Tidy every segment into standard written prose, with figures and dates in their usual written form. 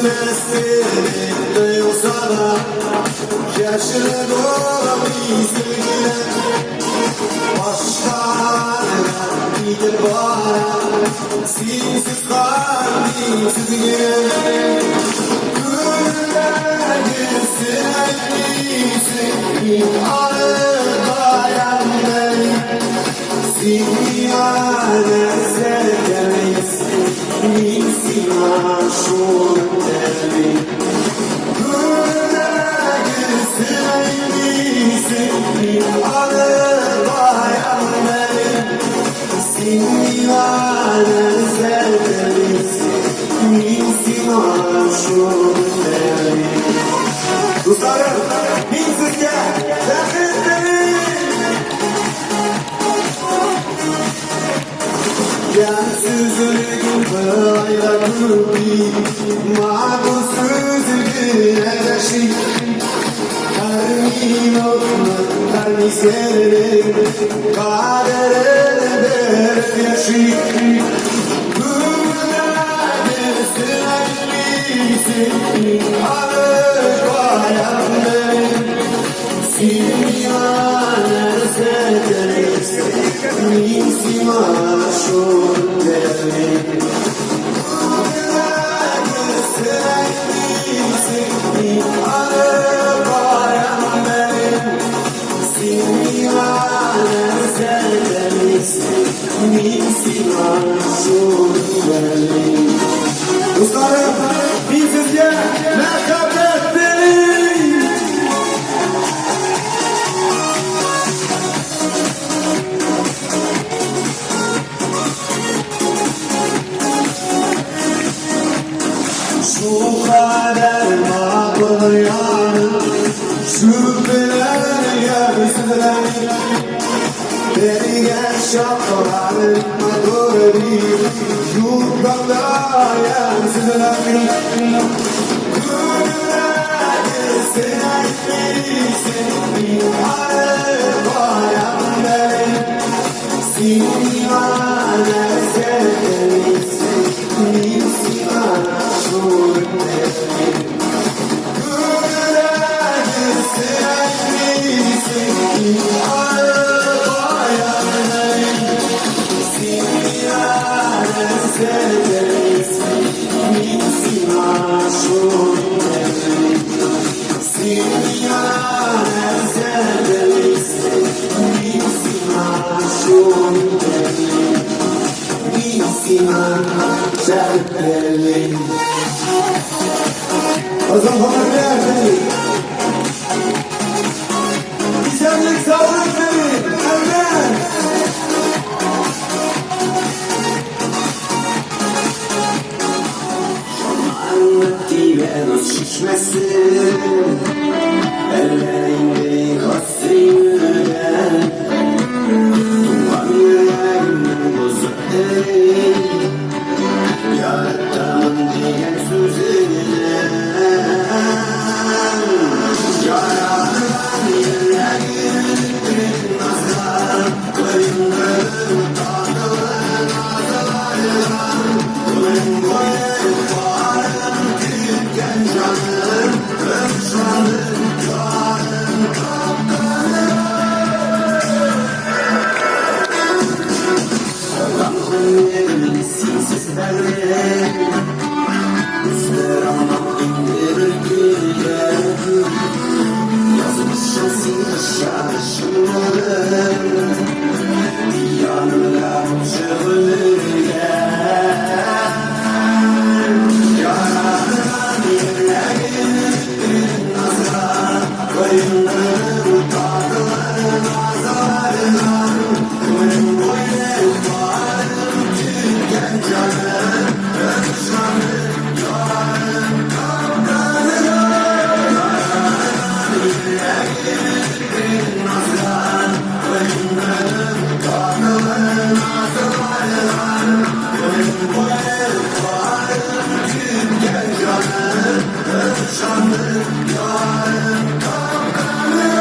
Mesleğinde yoksa da yaşını doğramayı sevgiler başkalarına gider bana sinsiz kalbimsiz gider Gönüller girsin elbisi alıp bayan beni Sinyane sevdemeyiz Misin aşur derdi Gönüller girsin elbisi alıp bayan beni Sinyane sevdemeyiz Misin aşur derdi Dostlarım, binsizce sevdiklerim Gelsizlik ayla kırbi Mağdursuzluk edeşik Karmin olmak karmiserim Kaderim berf yaşik Gülüne girsin elbisi Alıp bayan benim Sinyane sevderiz Misin aşur derdi Alıp bayan benim Sinyane sevderiz Misin aşur derdi Dostlarım, binsizce merhamet benim Şu kader mağlayanı Şüpheler yersizler Beni gel şaplarıma doğru Yurtlarda yersizler Gönüller girsin elbisi Alıp bayan benim Sinyane sevderiz Misin aşur derdi Gönüller girsin elbisi Alıp bayan benim Sinyane sevderiz Misin aşur derdi Sinyane sevderiz Misin aşur derdi Misin aşur derdi O zaman verdi Güzellik sağlık verin Evlen Anlattığı şişmesin Ellerinde hasretten Duvarlarımın bozukları Yaratamam diyen sözüne Yaratılan yerlerin nazar Koyunlarım tatlılar nazarlar Koyun koyun varım tüken canım Ömşanım canım kaptanım Allah'ın sinsiz verdim Üstler anlam indirir güller Yazmışım sinir şarşınlarım Yanlar çığırırken Yaratılan yerlerin nazar Koyunlarım tatlılar nazarlar Koyun boyun varım tüken canım Ömşanım yarım kaptanım Yerlerin nazar Koyunlarım tatlılar nazarlar Koyun boyun varım tüken canım Ömşanım yarım kaptanım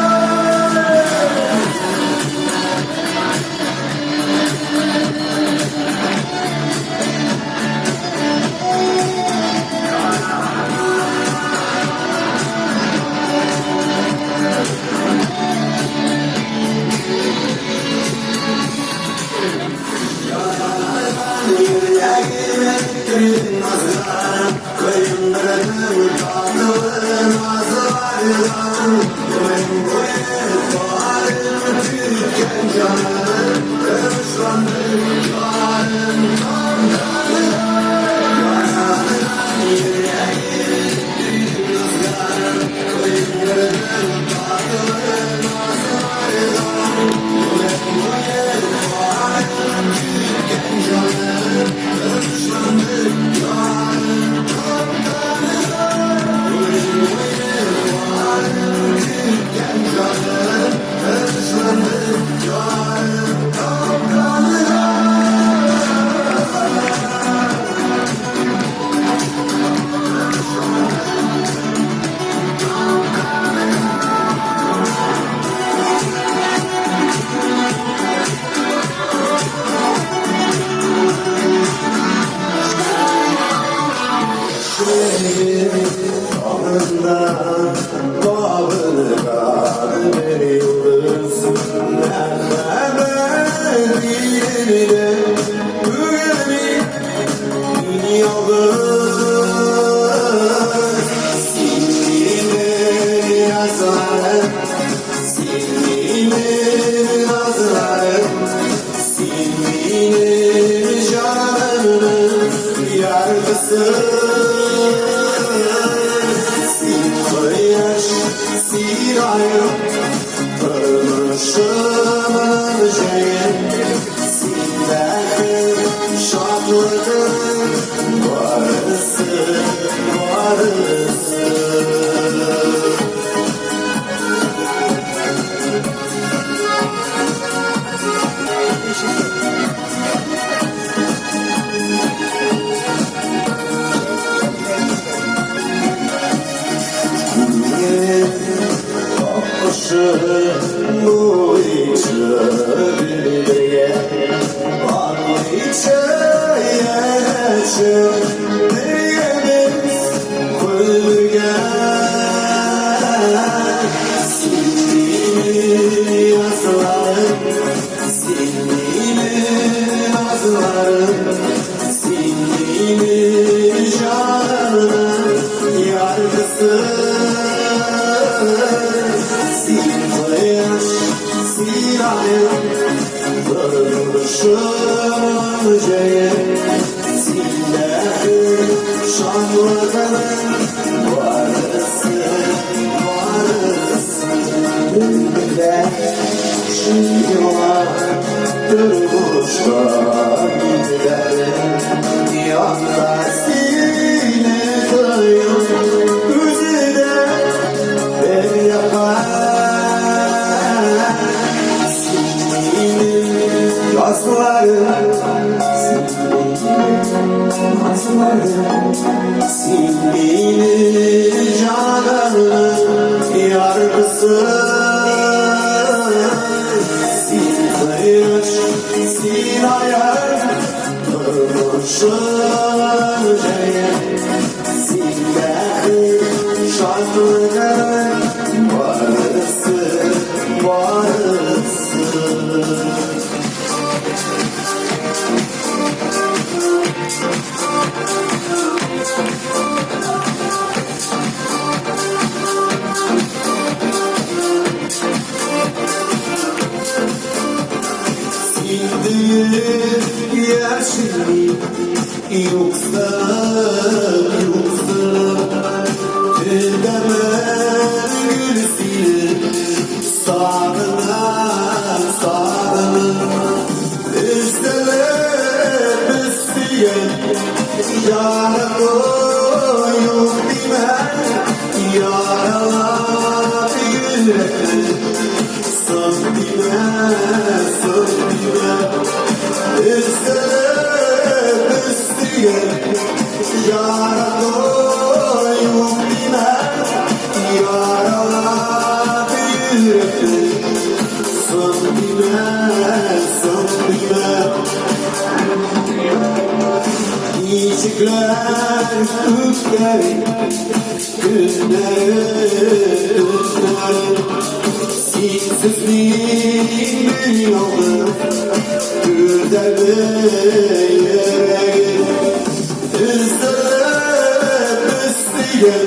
sinayım Ölmüşümün şeyim Sinderim şadlıdır Varısın, varısın Bu içeriye Bağlı içeriye Çöplerimiz kulgen Sildiğimi yazlarım Sildiğimi nazlarım Sildiğimi canım yargısı Sinayım Vurmuşum ceyim Sinlerim şanlıdır Varısın, varısın Önümde şimdi var Durmuşlar giderim Yanında seni duyum Üzüde ben yapar Sildiğini cananın yargısı Sildiğini sinayar Durmuşum ceyim Sildiğini şanlıdır Varısın, varısın Sildiğin yaşını yoksa Tündemel gülsün Sağına Üsteler üstüyen Yara koyup bilmem Yaralar yürekler Son bilmem Üsteler üstüyen Yara koyup bilmem Yaralar yürekler Son bilmem Yiyecekler üfleri Günleri Sinsizliğin bir yolu Güzel yüreği Üsteler üstüyen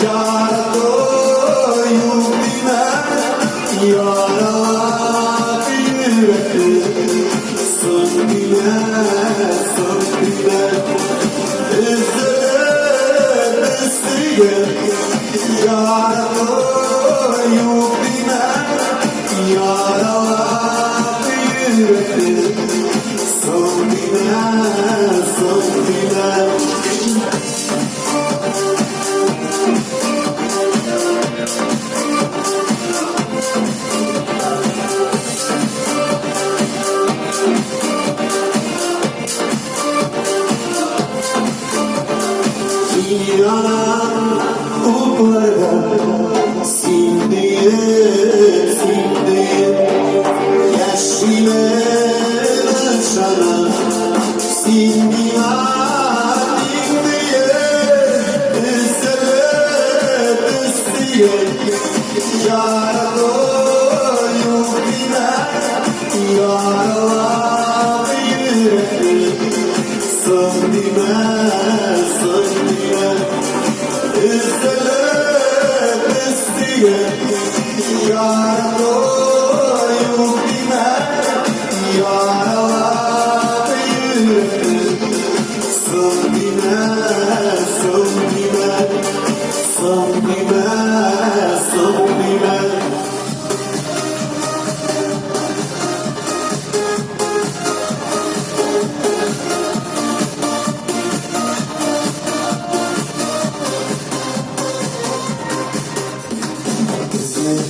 Yara koyup bilmem Yaralar yürekli Son bilmem Üsteler üstüyen Yara koyup bilmem Yaralar yürekli Son bilmem Yanan uklardan Sildiğim Yaşime nışana Sildiğim adim diye Üsteler üstüyen Yara koyup bilmem Yaralar yürekli Son bilmem Üsteler üstüyen Yara koyup bilmem Yaralar yürekli Son bilmem Son bilmem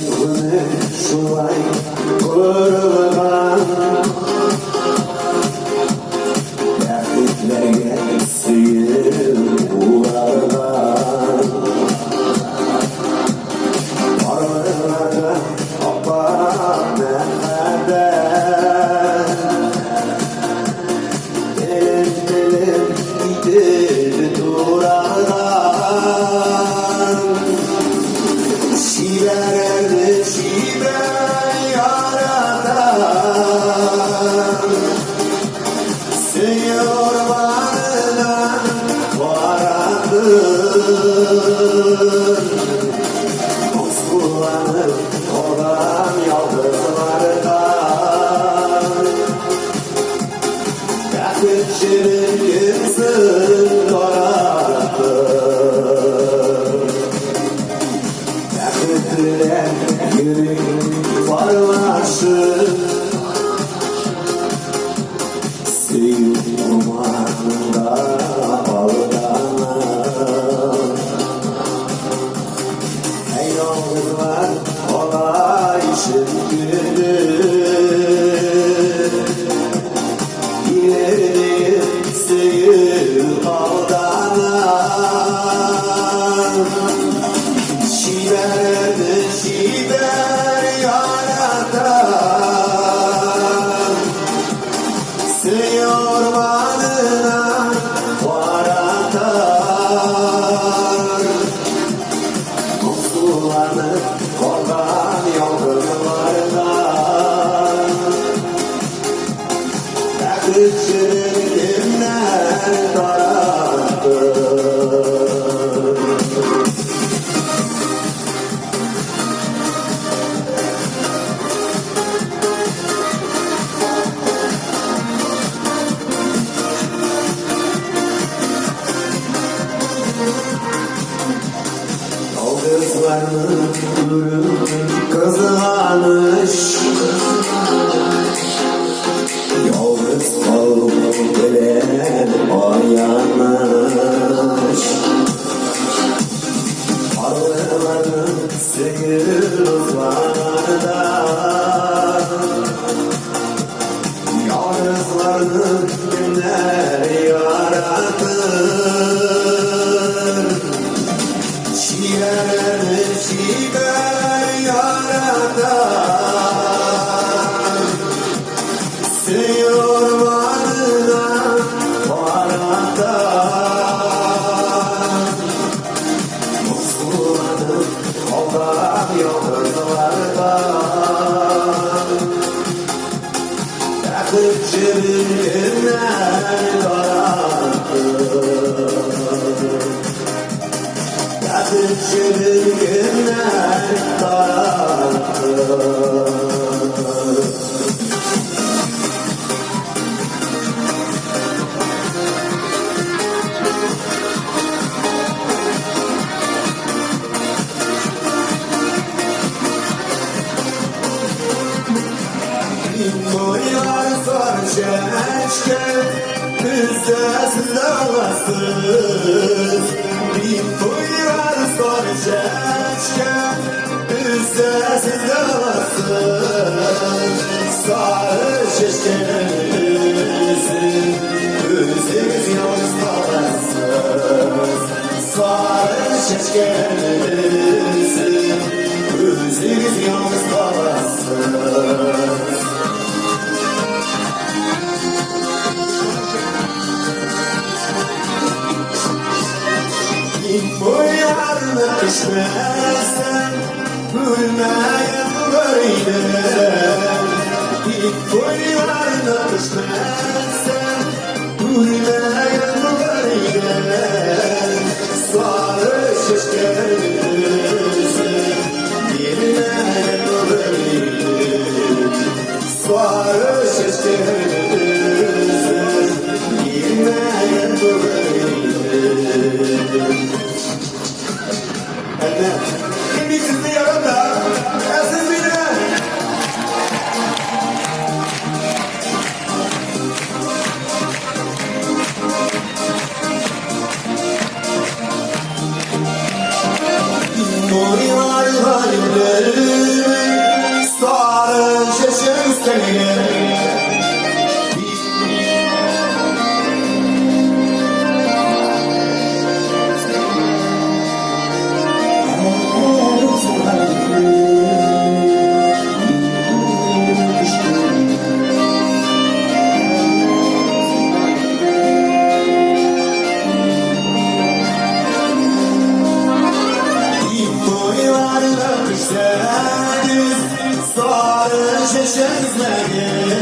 Gönlümü şulay kurulgan Dertliklerge sıyır uğradan Varlıklarda Abba Mehmet'e Elim gidir duradan Şiverdi şiver yaradan Seyor varına varandır Muskullanır olan yaldızlardan Yakıtçının kimsin dolandır Yakıtlar yürek varlaşır Seyirmanda aldanır Ey yolcular olay şıkkıdır İleride seyir aldanır Şiverdi şiver yaratan Seyor varına varatan Muskullanır korkan yıldızlardan Yakıtçının kimler taraftır Yıldızlarının durum kızarmış Yalnız kalıp gelen oyanmış Arıların seyirlardan Yalnızlarının günler yaratır Şiverdi şiver yaratan Seyor varına varatan Muskullanır olan yıldızlardan Yakıtçının kimler taraftır Yakıtçının kimler taraftır Boylar sarışeşken Üstesiz ağlasız Bin boylar sarışeşken Üstesiz ağlasız Sarışeşken Üzümüz yalnız ağlasız Sarışeşken Üzümüz yalnız ağlasız Boyarına düşmezsen Gülmeyen böyle Boyarına düşmezsen Gülmeyen böyle Sarışeşken Bilmeyen böyle Sarışeşken Bilmeyen böyle Kimliksiz bir yarında Gelsin bile Boylar halimleri Sarı şeşesiniz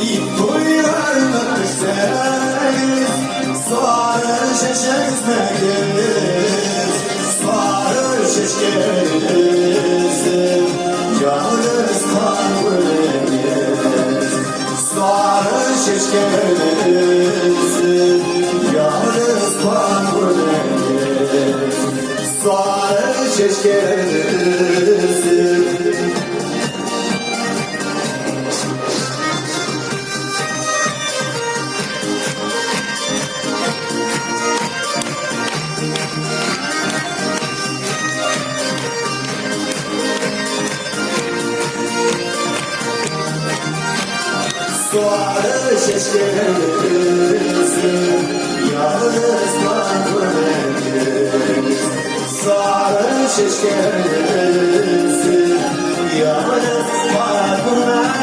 İlk duyarmak isteriz Sarı şeşesiniz Sarı şeşkeniz Yalnız kalbiniz Sarı şeşkeniz Yalnız kalbiniz Sarı şeşkeniz Sarı şeşkeniz Yalnız kalbiniz Sarı şeşkeniz Yalnız kalbiniz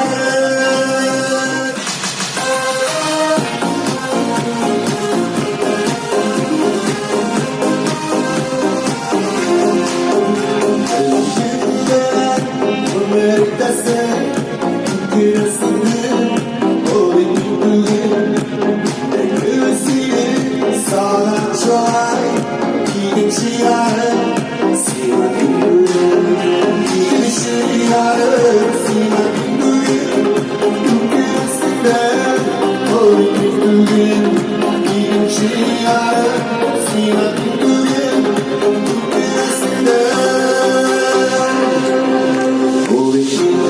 Gülden ömürdesin Gülsünün o gülün Gülsünün sağlam çoğay Gidişi yarın Sima gülün Gidişi yarın Sima gülün Gülsünün o gülün Gidişi yarın Sima gülün Gülsünün o gülün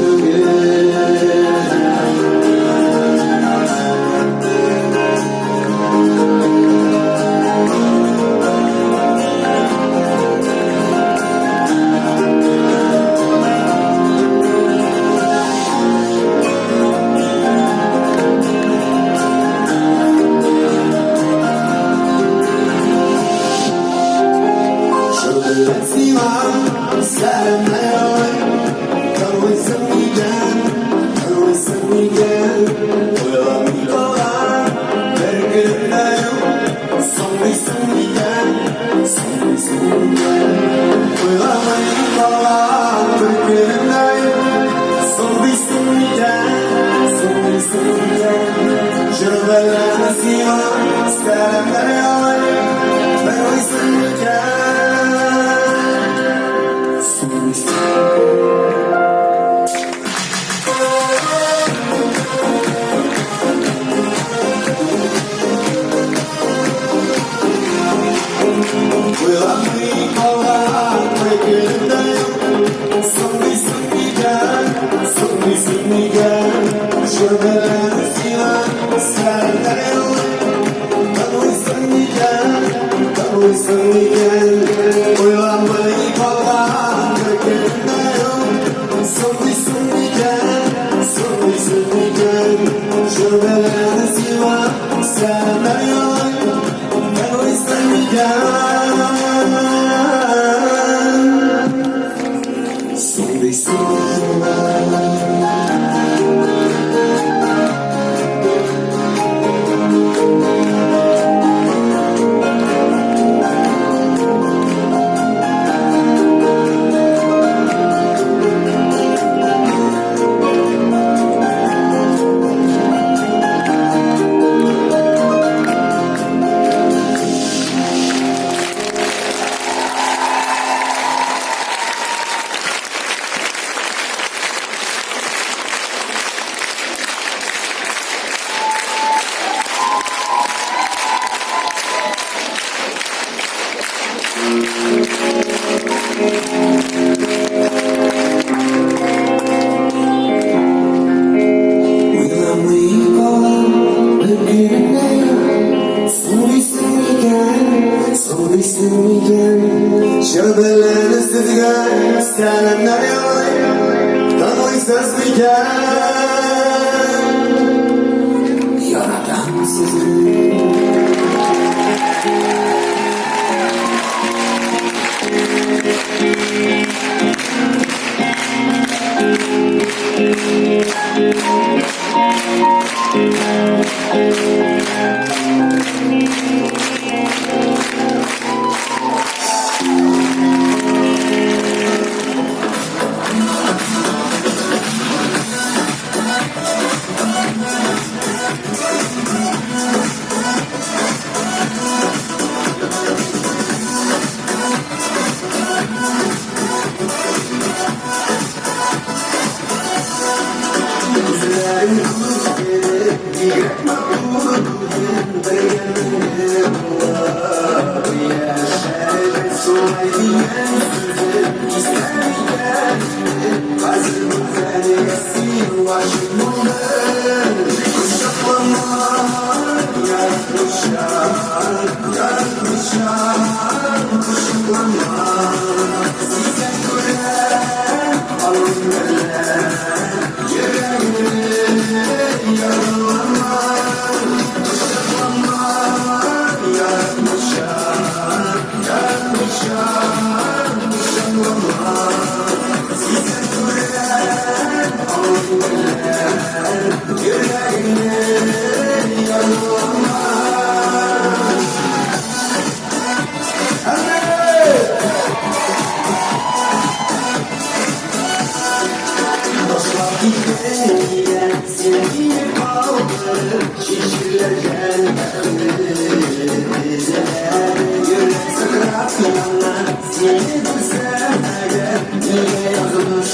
Sevgili kaldı şişirirken bize yürek sıkırak yanına seni bilsem eğer niye yazılmış